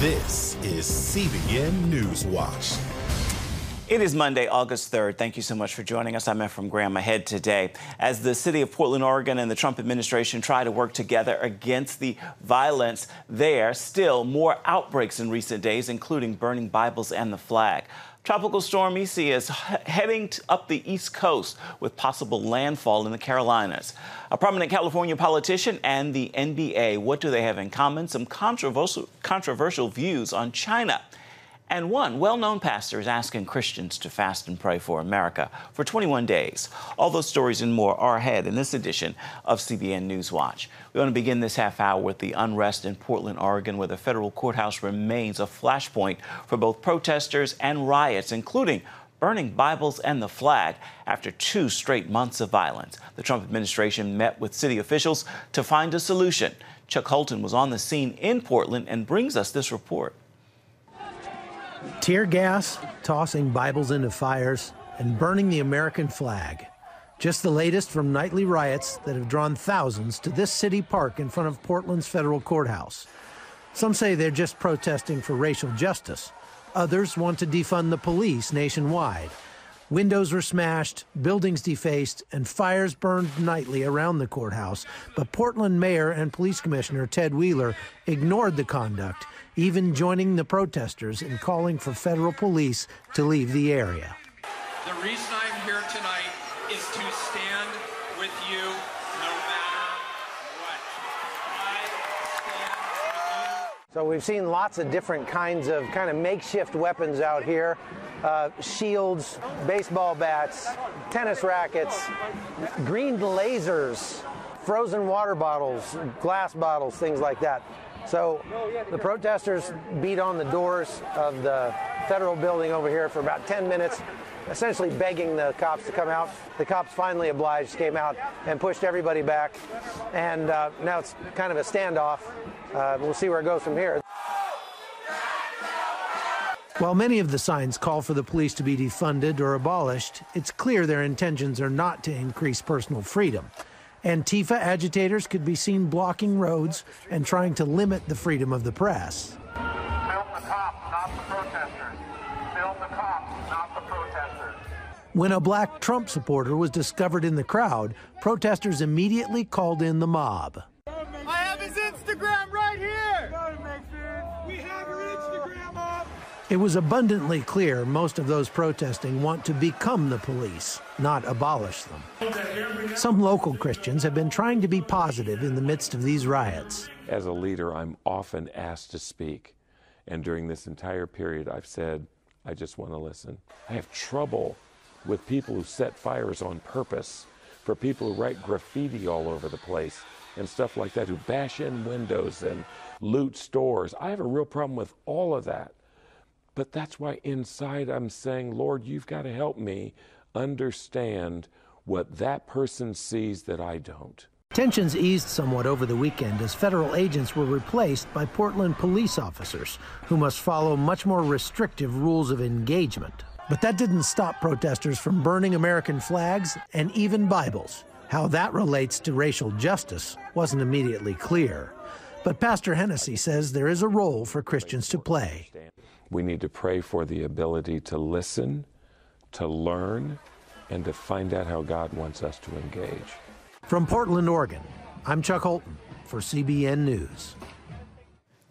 This is CBN Newswatch. It is Monday, August 3rd. Thank you so much for joining us. I'm Ephraim Graham. Ahead today, as the city of Portland, Oregon and the Trump administration try to work together against the violence there, still more outbreaks in recent days, including burning Bibles and the flag. Tropical storm Isaias is heading up the East Coast with possible landfall in the Carolinas. A prominent California politician and the NBA, what do they have in common? Some controversial views on China. And one well-known pastor is asking Christians to fast and pray for America for 21 days. All those stories and more are ahead in this edition of CBN Newswatch. We want to begin this half hour with the unrest in Portland, Oregon, where the federal courthouse remains a flashpoint for both protesters and riots, including burning Bibles and the flag after 2 straight months of violence. The Trump administration met with city officials to find a solution. Chuck Holton was on the scene in Portland and brings us this report. Tear gas, tossing Bibles into fires, and burning the American flag. Just the latest from nightly riots that have drawn thousands to this city park in front of Portland's federal courthouse. Some say they're just protesting for racial justice. Others want to defund the police nationwide. Windows were smashed, buildings defaced, and fires burned nightly around the courthouse. But Portland Mayor and Police Commissioner Ted Wheeler ignored the conduct, even joining the protesters in calling for federal police to leave the area. The reason I'm here tonight is to stand with you no matter what. I stand with you. So we've seen lots of different kinds of makeshift weapons out here. Shields, baseball bats, tennis rackets, green lasers, frozen water bottles, glass bottles, things like that. So the protesters beat on the doors of the federal building over here for about 10 minutes, essentially begging the cops to come out. The cops finally obliged, came out and pushed everybody back. And now it's kind of a standoff. We'll see where it goes from here. While many of the signs call for the police to be defunded or abolished, it's clear their intentions are not to increase personal freedom. Antifa agitators could be seen blocking roads and trying to limit the freedom of the press. Film the cops, not the protesters. Film the cops, not the protesters. When a black Trump supporter was discovered in the crowd, protesters immediately called in the mob. I have his Instagram right here. We have your Instagram up. It was abundantly clear most of those protesting want to become the police, not abolish them. Some local Christians have been trying to be positive in the midst of these riots. As a leader, I'm often asked to speak. And during this entire period, I've said, I just want to listen. I have trouble with people who set fires on purpose, for people who write graffiti all over the place and stuff like that, who bash in windows and loot stores. I have a real problem with all of that. But that's why inside I'm saying, Lord, you've got to help me understand what that person sees that I don't. Tensions eased somewhat over the weekend as federal agents were replaced by Portland police officers who must follow much more restrictive rules of engagement. But that didn't stop protesters from burning American flags and even Bibles. How that relates to racial justice wasn't immediately clear. But Pastor Hennessy says there is a role for Christians to play. We need to pray for the ability to listen, to learn, and to find out how God wants us to engage. From Portland, Oregon, I'm Chuck Holton for CBN News.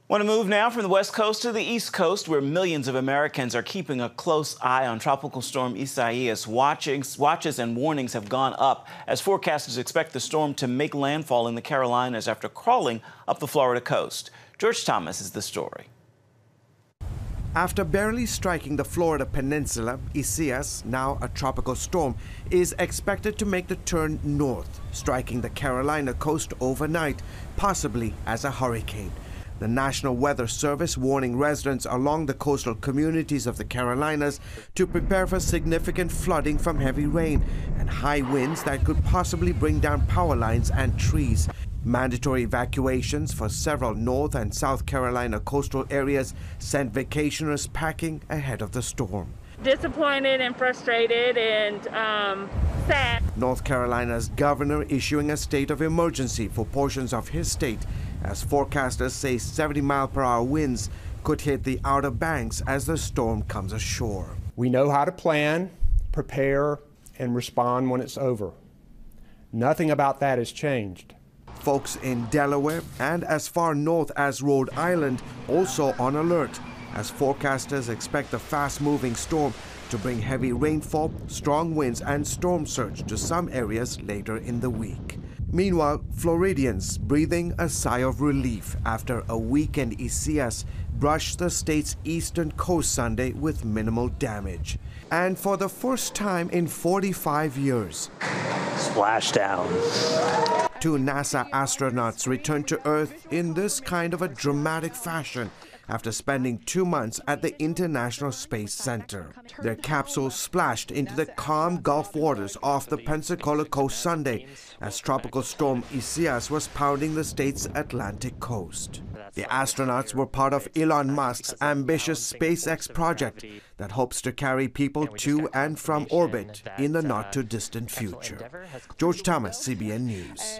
Want to move now from the West Coast to the East Coast, where millions of Americans are keeping a close eye on Tropical Storm Isaias. Watches and warnings have gone up as forecasters expect the storm to make landfall in the Carolinas after crawling up the Florida coast. George Thomas is the story. After barely striking the Florida peninsula, Isaias, now a tropical storm, is expected to make the turn north, striking the Carolina coast overnight, possibly as a hurricane. The National Weather Service warning residents along the coastal communities of the Carolinas to prepare for significant flooding from heavy rain and high winds that could possibly bring down power lines and trees. Mandatory evacuations for several North and South Carolina coastal areas sent vacationers packing ahead of the storm. Disappointed and frustrated and sad. North Carolina's governor issuing a state of emergency for portions of his state as forecasters say 70-mile-per-hour winds could hit the Outer Banks as the storm comes ashore. We know how to plan, prepare, and respond when it's over. Nothing about that has changed. Folks in Delaware and as far north as Rhode Island also on alert, as forecasters expect the fast-moving storm to bring heavy rainfall, strong winds, and storm surge to some areas later in the week. Meanwhile, Floridians breathing a sigh of relief after a weekend Isaias brushed the state's eastern coast Sunday with minimal damage. And for the first time in 45 years, splashdown. 2 NASA astronauts returned to Earth in this kind of a dramatic fashion after spending 2 months at the International Space Center. Their capsule splashed into the calm Gulf waters off the Pensacola coast Sunday as Tropical Storm Isaias was pounding the state's Atlantic coast. The astronauts were part of Elon Musk's ambitious SpaceX project that hopes to carry people to and from orbit in the not-too-distant future. George Thomas, CBN News.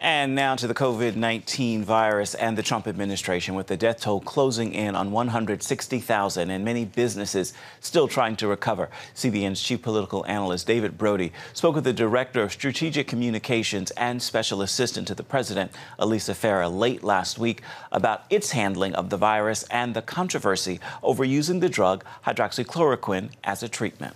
And now to the COVID-19 virus and the Trump administration, with the death toll closing in on 160,000 and many businesses still trying to recover. CBN's chief political analyst David Brody spoke with the director of strategic communications and special assistant to the president, Elisa Farah, late last week about its handling of the virus and the controversy over using the drug hydroxychloroquine as a treatment.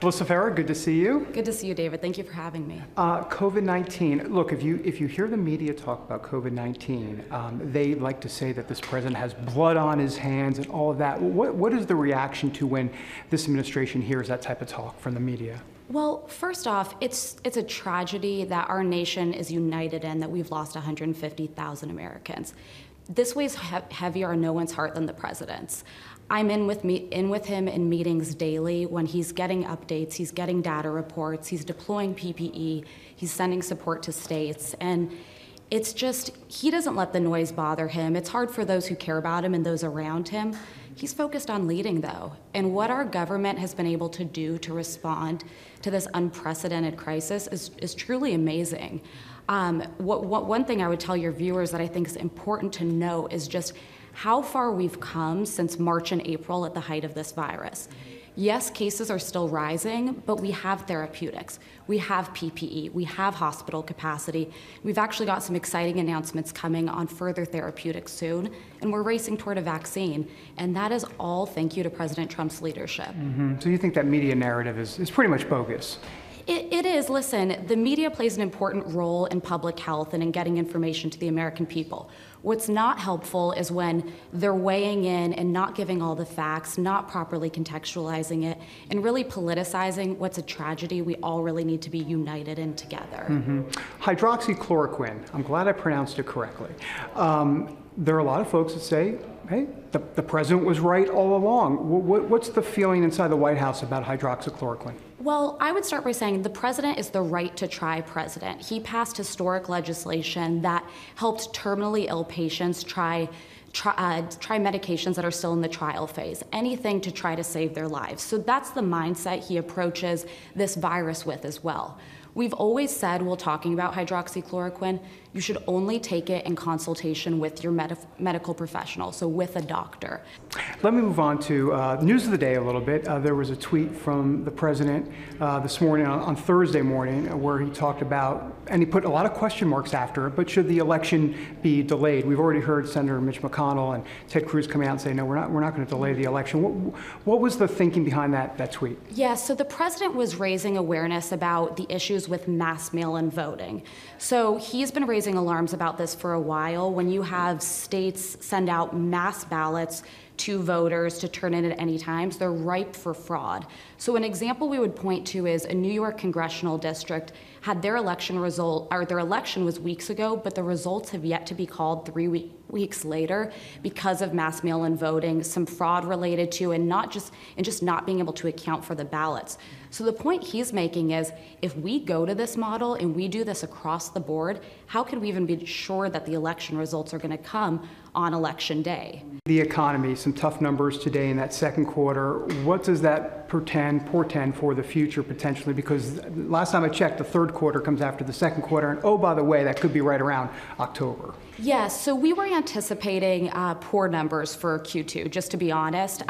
Elisa Farah, good to see you. Good to see you, David. Thank you for having me. COVID-19. Look, if you hear the media talk about COVID-19, they like to say that this president has blood on his hands and all of that. What is the reaction to when this administration hears that type of talk from the media? Well, first off, it's a tragedy that our nation is united in, that we've lost 150,000 Americans. This weighs heavier on no one's heart than the president's. I'm in with him in meetings daily when he's getting updates, he's getting data reports, he's deploying PPE, he's sending support to states, and it's just, he doesn't let the noise bother him. It's hard for those who care about him and those around him. He's focused on leading, though, and what our government has been able to do to respond to this unprecedented crisis is truly amazing. One thing I would tell your viewers that I think is important to know is just how far we've come since March and April at the height of this virus. Yes, cases are still rising, but we have therapeutics, we have PPE, we have hospital capacity. We've actually got some exciting announcements coming on further therapeutics soon, and we're racing toward a vaccine. And that is all thank you to President Trump's leadership. So you think that media narrative is pretty much bogus? It is. Listen, the media plays an important role in public health and in getting information to the American people. What's not helpful is when they're weighing in and not giving all the facts, not properly contextualizing it, and really politicizing what's a tragedy we all really need to be united in together. Hydroxychloroquine, I'm glad I pronounced it correctly. There are a lot of folks that say, hey, the president was right all along. What's the feeling inside the White House about hydroxychloroquine? Well, I would start by saying the president is the right to try president. He passed historic legislation that helped terminally ill patients try medications that are still in the trial phase, anything to try to save their lives. So that's the mindset he approaches this virus with as well. We've always said, while talking about hydroxychloroquine, you should only take it in consultation with your medical professional, so with a doctor. Let me move on to news of the day a little bit. There was a tweet from the president this morning, on Thursday morning, where he talked about, and he put a lot of question marks after it, but should the election be delayed? We've already heard Senator Mitch McConnell and Ted Cruz come out and say, no, we're not going to delay the election. What was the thinking behind that tweet? Yeah, so the president was raising awareness about the issues with mass mail-in voting. So he's been raising alarms about this for a while. When you have states send out mass ballots to voters to turn in at any time, they're ripe for fraud. So an example we would point to is a New York congressional district had their election was weeks ago, but the results have yet to be called 3 weeks later because of mass mail-in voting, some fraud related to, and just not being able to account for the ballots. So the point he's making is, if we go to this model and we do this across the board, how can we even be sure that the election results are going to come on election day? The economy, some tough numbers today in that second quarter. What does that portend for the future potentially, because last time I checked, the third quarter comes after the second quarter, and oh, by the way, that could be right around October. Yes, so we were anticipating poor numbers for Q2, just to be honest.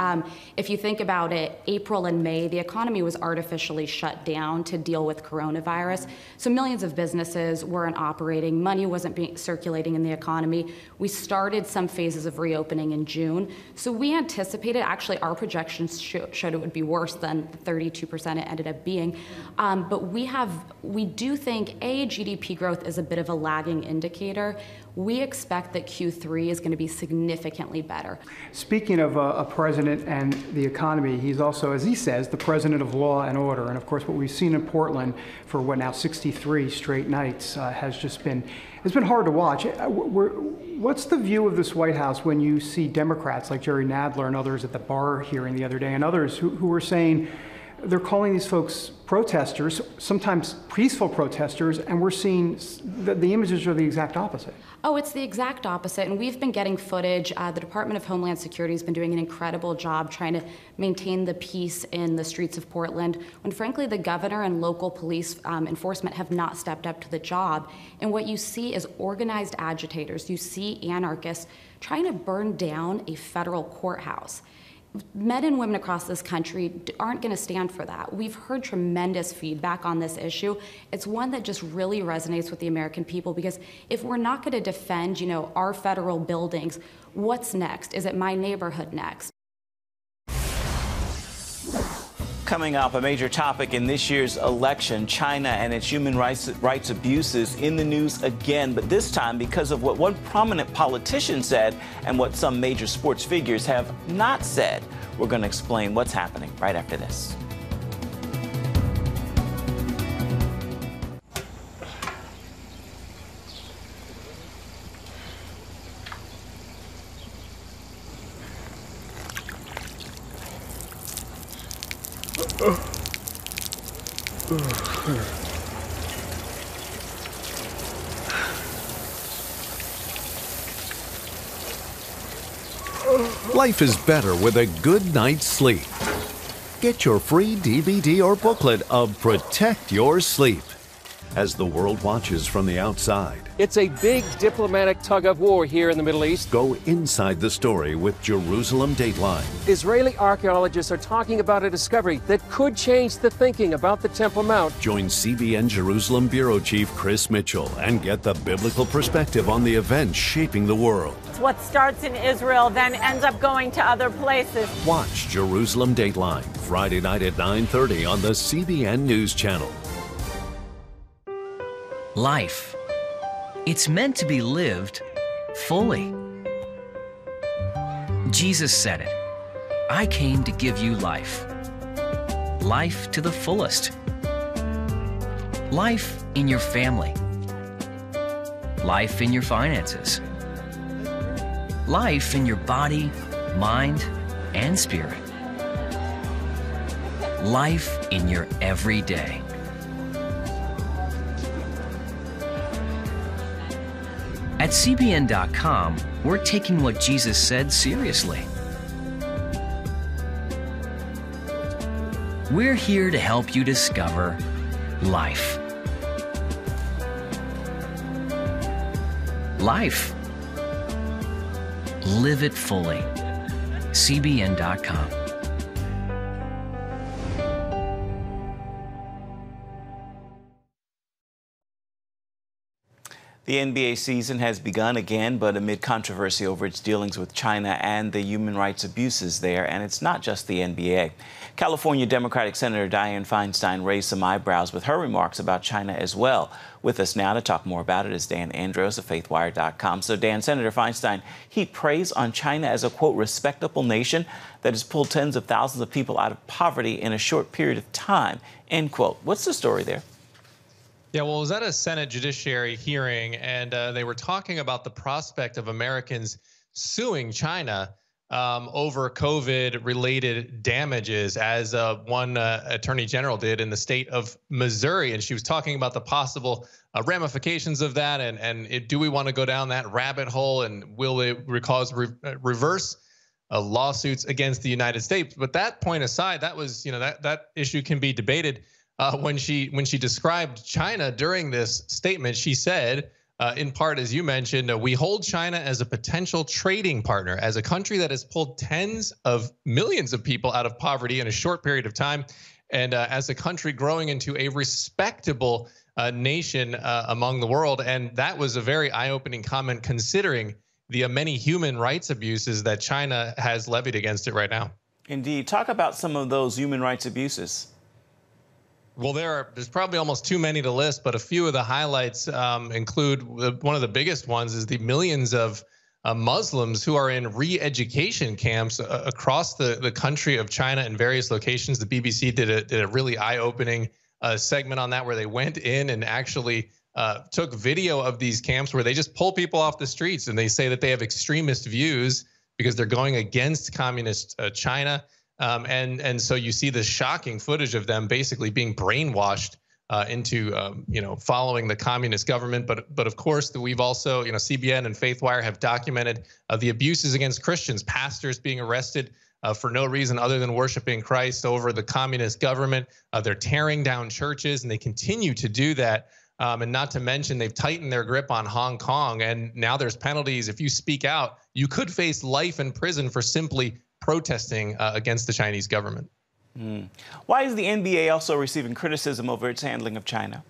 If you think about it, April and May, the economy was artificially shut down to deal with coronavirus. So millions of businesses weren't operating, money wasn't circulating in the economy. We started some phases of reopening in June. So we anticipated, actually our projections showed it would be worse than the 32% it ended up being. But we do think, GDP growth is a bit of a lagging indicator. We expect that Q3 is going to be significantly better. Speaking of a president and the economy, he's also, as he says, the president of law and order. And of course, what we've seen in Portland for what now 63 straight nights has just been, it's been hard to watch. What's the view of this White House when you see Democrats like Jerry Nadler and others at the bar hearing the other day, and others who were saying they're calling these folks protesters, sometimes peaceful protesters, and we're seeing the images are the exact opposite. Oh, it's the exact opposite, and we've been getting footage. The Department of Homeland Security has been doing an incredible job trying to maintain the peace in the streets of Portland, when frankly the governor and local police enforcement have not stepped up to the job. And what you see is organized agitators. You see anarchists trying to burn down a federal courthouse. Men and women across this country aren't going to stand for that. We've heard tremendous feedback on this issue. It's one that just really resonates with the American people, because if we're not going to defend, our federal buildings, what's next? Is it my neighborhood next? Coming up, a major topic in this year's election, China and its human rights abuses in the news again, but this time because of what one prominent politician said and what some major sports figures have not said. We're going to explain what's happening right after this. Life is better with a good night's sleep. Get your free DVD or booklet of Protect Your Sleep as the world watches from the outside. It's a big diplomatic tug-of-war here in the Middle East. Go inside the story with Jerusalem Dateline. Israeli archaeologists are talking about a discovery that could change the thinking about the Temple Mount. Join CBN Jerusalem Bureau Chief Chris Mitchell and get the biblical perspective on the events shaping the world. What starts in Israel then ends up going to other places. Watch Jerusalem Dateline Friday night at 9:30 on the CBN News Channel. Life. It's meant to be lived fully. Jesus said it. I came to give you life. Life to the fullest. Life in your family. Life in your finances. Life in your body, mind, and spirit. Life in your everyday. At CBN.com, we're taking what Jesus said seriously. We're here to help you discover life. Life. Live it fully. CBN.com. The NBA season has begun again, but amid controversy over its dealings with China and the human rights abuses there. And it's not just the NBA. California Democratic Senator Dianne Feinstein raised some eyebrows with her remarks about China as well. With us now to talk more about it is Dan Andros of FaithWire.com. So, Dan, Senator Feinstein heaped praise on China as a, quote, respectable nation that has pulled tens of thousands of people out of poverty in a short period of time, end quote. What's the story there? Yeah, well, it was at a Senate Judiciary hearing, and they were talking about the prospect of Americans suing China over COVID-related damages, as one attorney general did in the state of Missouri. And she was talking about the possible ramifications of that, and do we want to go down that rabbit hole, and will it cause reverse lawsuits against the United States. But that point aside, that was, that issue can be debated. When she described China during this statement, she said, in part, as you mentioned, we hold China as a potential trading partner, as a country that has pulled tens of millions of people out of poverty in a short period of time, and as a country growing into a respectable nation among the world. And that was a very eye-opening comment, considering the many human rights abuses that China has levied against it right now. Indeed. Talk about some of those human rights abuses. Well, there's probably almost too many to list, but a few of the highlights include one of the biggest ones is the millions of Muslims who are in re-education camps across the country of China in various locations. The BBC did a really eye-opening segment on that, where they went in and actually took video of these camps where they just pull people off the streets, and they say that they have extremist views because they're going against communist China. And so you see this shocking footage of them basically being brainwashed into following the communist government. But of course, we've also, CBN and FaithWire have documented the abuses against Christians, pastors being arrested for no reason other than worshiping Christ over the communist government. They're tearing down churches, and they continue to do that. And not to mention, they've tightened their grip on Hong Kong, and now there's penalties. If you speak out, you could face life in prison for simply protesting against the Chinese government. Why is the NBA also receiving criticism over its handling of China?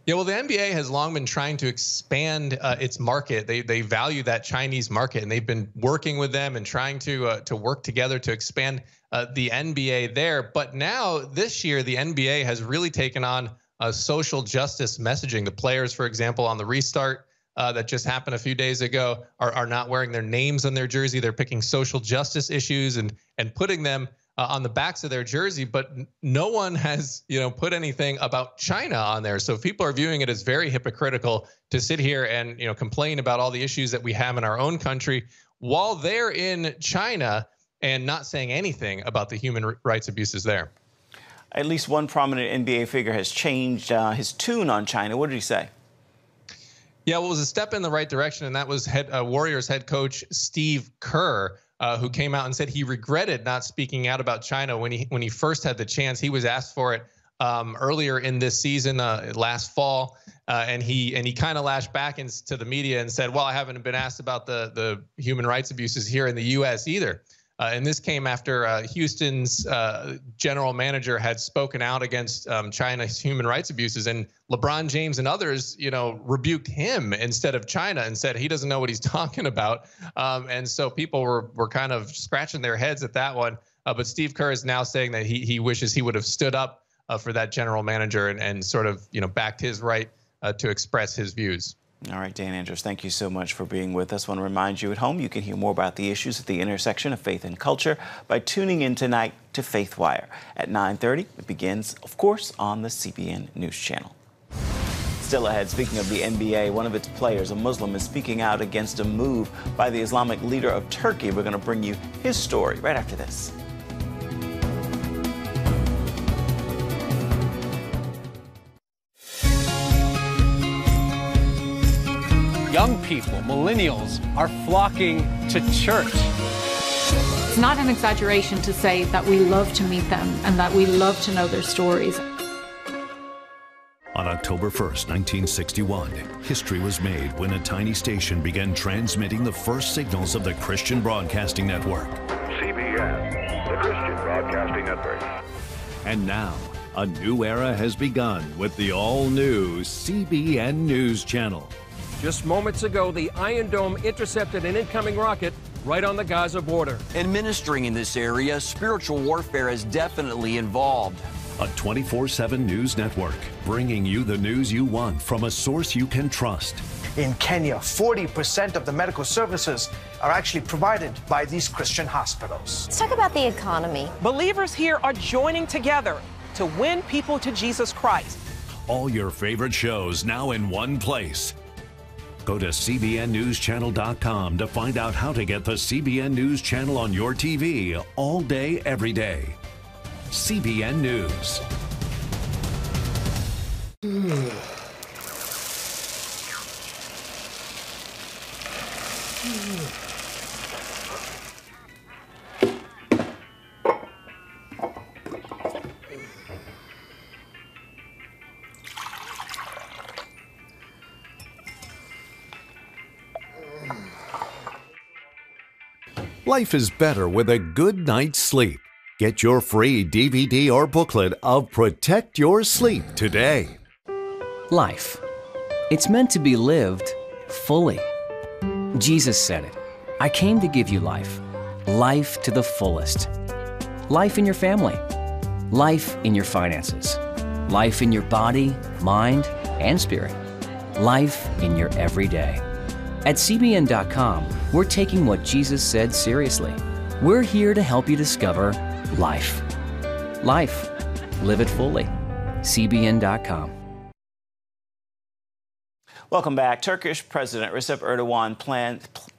Yeah, well, the NBA has long been trying to expand its market. They value that Chinese market, and they've been working with them and trying to work together to expand the NBA there. But now, this year, the NBA has really taken on social justice messaging. The players, for example, on the restart that just happened a few days ago are not wearing their names on their jersey. They're picking social justice issues and putting them on the backs of their jersey, but no one has, put anything about China on there. So people are viewing it as very hypocritical to sit here and, complain about all the issues that we have in our own country while they're in China and not saying anything about the human rights abuses there. At least one prominent NBA figure has changed his tune on China. What did he say? Yeah, well, it was a step in the right direction, and that was Warriors head coach Steve Kerr, who came out and said he regretted not speaking out about China when he first had the chance. He was asked for it earlier in this season, last fall, and he kind of lashed back into the media and said, "Well, I haven't been asked about the human rights abuses here in the U.S. either." And this came after Houston's general manager had spoken out against China's human rights abuses, and LeBron James and others, rebuked him instead of China and said he doesn't know what he's talking about. And so people were kind of scratching their heads at that one. But Steve Kerr is now saying that he wishes he would have stood up for that general manager and sort of backed his right to express his views. All right, Dan Andrews, thank you so much for being with us. I want to remind you at home, you can hear more about the issues at the intersection of faith and culture by tuning in tonight to FaithWire. At 9:30, it begins, of course, on the CBN News Channel. Still ahead, speaking of the NBA, one of its players, a Muslim, is speaking out against a move by the Islamic leader of Turkey. We're going to bring you his story right after this. Young people, millennials, are flocking to church. It's not an exaggeration to say that we love to meet them and that we love to know their stories. On October 1st, 1961, history was made when a tiny station began transmitting the first signals of the Christian Broadcasting Network. CBN, the Christian Broadcasting Network. And now, a new era has begun with the all-new CBN News Channel. Just moments ago, the Iron Dome intercepted an incoming rocket right on the Gaza border. Administering in this area, spiritual warfare is definitely involved. A 24/7 news network, bringing you the news you want from a source you can trust. In Kenya, 40% of the medical services are actually provided by these Christian hospitals. Let's talk about the economy. Believers here are joining together to win people to Jesus Christ. All your favorite shows now in one place. Go to CBNNewsChannel.com to find out how to get the CBN News Channel on your TV all day, every day. CBN News. Life is better with a good night's sleep. Get your free DVD or booklet of Protect Your Sleep today. Life. It's meant to be lived fully. Jesus said it. I came to give you life. Life to the fullest. Life in your family. Life in your finances. Life in your body, mind, and spirit. Life in your everyday. At CBN.com, we're taking what Jesus said seriously. We're here to help you discover life. Life. Live it fully. CBN.com. Welcome back. Turkish President Recep Erdogan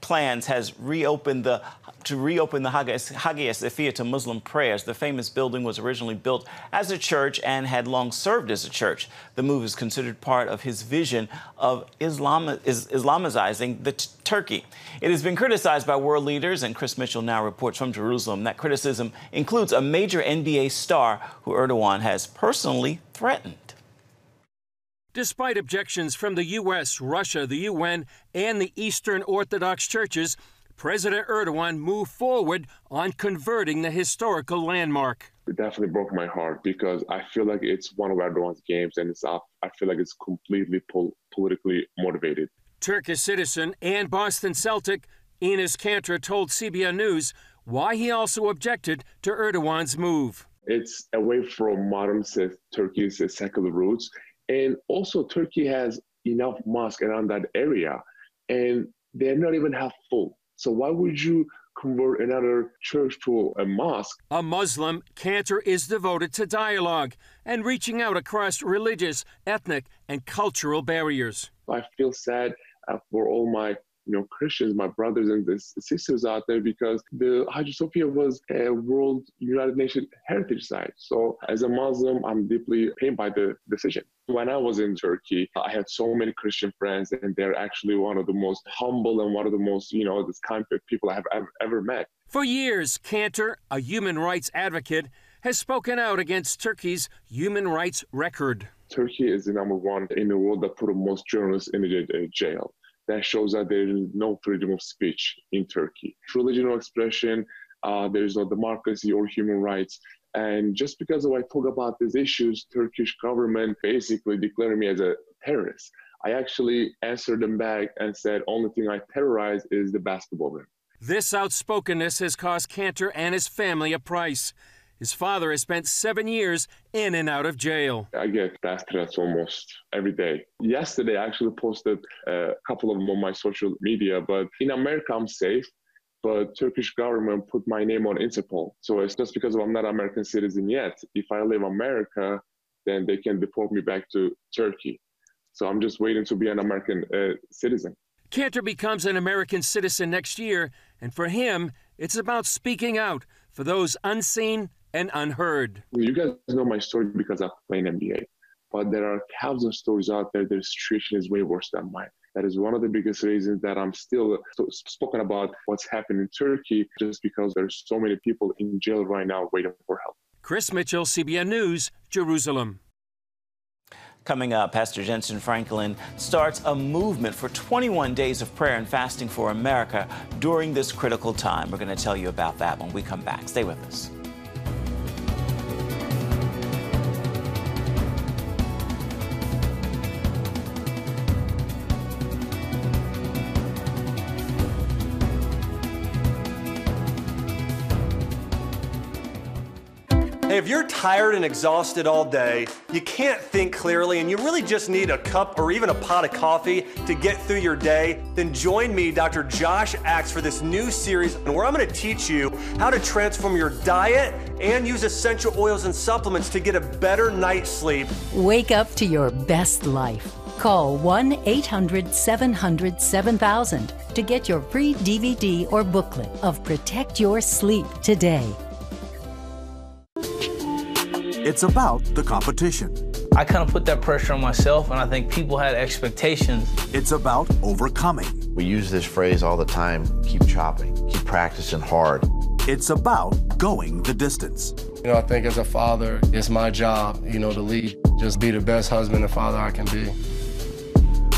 plans has reopened the Hagia Sophia to Muslim prayers. The famous building was originally built as a church and had long served as a church. The move is considered part of his vision of Islamizing Turkey. It has been criticized by world leaders, and Chris Mitchell now reports from Jerusalem that criticism includes a major NBA star who Erdogan has personally threatened. Despite objections from the U.S., Russia, the UN, and the Eastern Orthodox churches, President Erdogan moved forward on converting the historical landmark. It definitely broke my heart because I feel like it's one of Erdogan's games, and I feel like it's completely politically motivated. Turkish citizen and Boston Celtic Enes Kanter told CBN News why he also objected to Erdogan's move. It's away from modern Turkey's secular roots. And also, Turkey has enough mosques around that area, and they're not even half full. So why would you convert another church to a mosque? A Muslim, Kanter is devoted to dialogue and reaching out across religious, ethnic, and cultural barriers. I feel sad for all my Christians, my brothers and sisters out there, because the Hagia Sophia was a World United Nations heritage site. So as a Muslim, I'm deeply pained by the decision. When I was in Turkey, I had so many Christian friends, and they're actually one of the most humble and one of the most, this kind of people I have ever met. For years, Kanter, a human rights advocate, has spoken out against Turkey's human rights record. Turkey is the #1 in the world that put the most journalists in jail. That shows that there is no freedom of speech in Turkey. Religion expression, there is no democracy or human rights. And just because I talk about these issues, Turkish government basically declared me as a terrorist. I actually answered them back and said, only thing I terrorize is the basketball rim. This outspokenness has cost Kanter and his family a price. His father has spent 7 years in and out of jail. I get death threats almost every day. Yesterday, I actually posted a couple of them on my social media, but in America, I'm safe. But Turkish government put my name on Interpol. So it's just because I'm not an American citizen yet. If I leave America, then they can deport me back to Turkey. So I'm just waiting to be an American citizen. Kanter becomes an American citizen next year, and for him, it's about speaking out for those unseen and unheard. You guys know my story because I play in NBA, but there are thousands of stories out there. Their situation is way worse than mine. That is one of the biggest reasons that I'm still spoken about what's happening in Turkey, just because there's so many people in jail right now waiting for help. Chris Mitchell, CBN News, Jerusalem. Coming up, Pastor Jensen Franklin starts a movement for 21 days of prayer and fasting for America during this critical time. We're going to tell you about that when we come back. Stay with us. Hey, if you're tired and exhausted all day, you can't think clearly, and you really just need a cup or even a pot of coffee to get through your day, then join me, Dr. Josh Axe, for this new series where I'm going to teach you how to transform your diet and use essential oils and supplements to get a better night's sleep. Wake up to your best life. Call 1-800-700-7000 to get your free DVD or booklet of Protect Your Sleep today. It's about the competition. I kind of put that pressure on myself, and I think people had expectations. It's about overcoming. We use this phrase all the time, keep chopping, keep practicing hard. It's about going the distance. I think as a father, it's my job, to lead, just be the best husband and father I can be.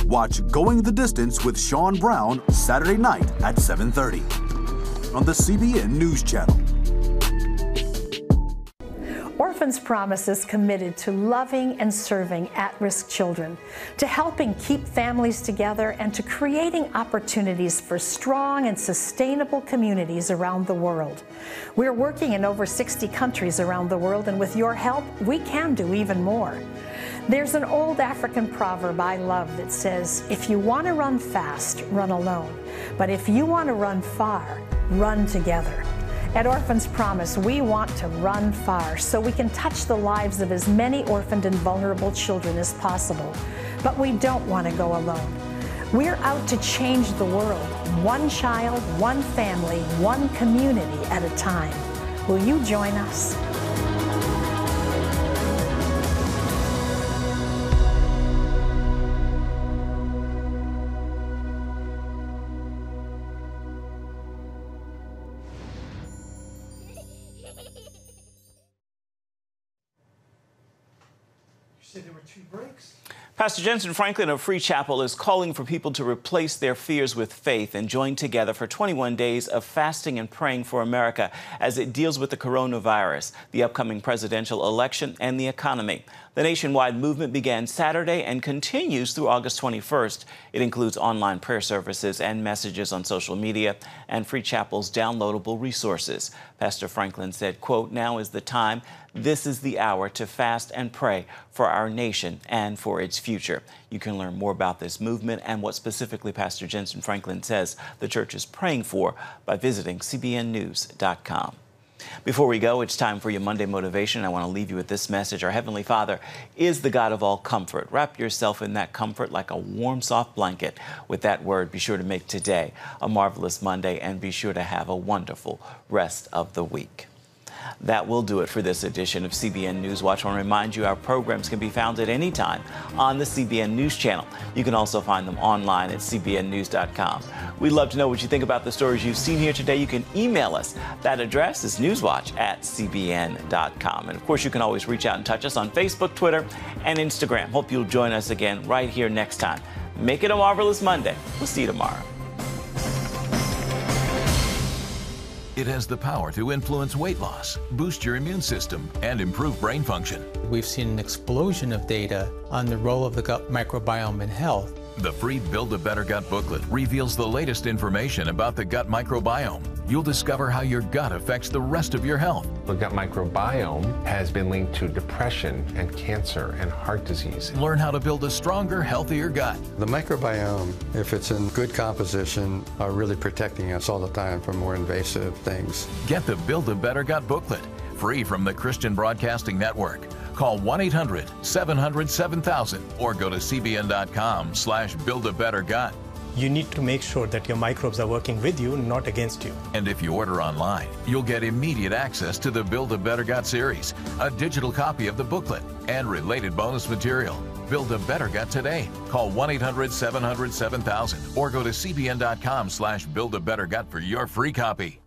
Watch Going the Distance with Sean Brown Saturday night at 7:30. on the CBN News Channel. Orphans Promise is committed to loving and serving at-risk children, to helping keep families together, and to creating opportunities for strong and sustainable communities around the world. We're working in over 60 countries around the world, and with your help, we can do even more. There's an old African proverb I love that says, if you want to run fast, run alone. But if you want to run far, run together. At Orphans Promise, we want to run far so we can touch the lives of as many orphaned and vulnerable children as possible. But we don't want to go alone. We're out to change the world, one child, one family, one community at a time. Will you join us? There were 2 breaks. Pastor Jensen Franklin of Free Chapel is calling for people to replace their fears with faith and join together for 21 days of fasting and praying for America as it deals with the coronavirus, the upcoming presidential election, and the economy. The nationwide movement began Saturday and continues through August 21st. It includes online prayer services and messages on social media and Free Chapel's downloadable resources. Pastor Franklin said, quote, "Now is the time. This is the hour to fast and pray for our nation and for its future." You can learn more about this movement and what specifically Pastor Jensen Franklin says the church is praying for by visiting CBNnews.com. Before we go, it's time for your Monday motivation. I want to leave you with this message. Our Heavenly Father is the God of all comfort. Wrap yourself in that comfort like a warm, soft blanket. With that word, be sure to make today a marvelous Monday and be sure to have a wonderful rest of the week. That will do it for this edition of CBN Newswatch. I want to remind you our programs can be found at any time on the CBN News Channel. You can also find them online at cbnnews.com. We'd love to know what you think about the stories you've seen here today. You can email us. That address is newswatch@cbn.com. And of course, you can always reach out and touch us on Facebook, Twitter, and Instagram. Hope you'll join us again right here next time. Make it a marvelous Monday. We'll see you tomorrow. It has the power to influence weight loss, boost your immune system, and improve brain function. We've seen an explosion of data on the role of the gut microbiome in health. The free Build a Better Gut booklet reveals the latest information about the gut microbiome. You'll discover how your gut affects the rest of your health. The gut microbiome has been linked to depression and cancer and heart disease. Learn how to build a stronger, healthier gut. The microbiome, if it's in good composition, are really protecting us all the time from more invasive things. Get the Build a Better Gut booklet, free from the Christian Broadcasting Network. Call 1-800-700-7000 or go to cbn.com/buildabettergut. You need to make sure that your microbes are working with you, not against you. And if you order online, you'll get immediate access to the Build a Better Gut series, a digital copy of the booklet, and related bonus material. Build a Better Gut today. Call 1-800-700-7000 or go to cbn.com/buildabettergut for your free copy.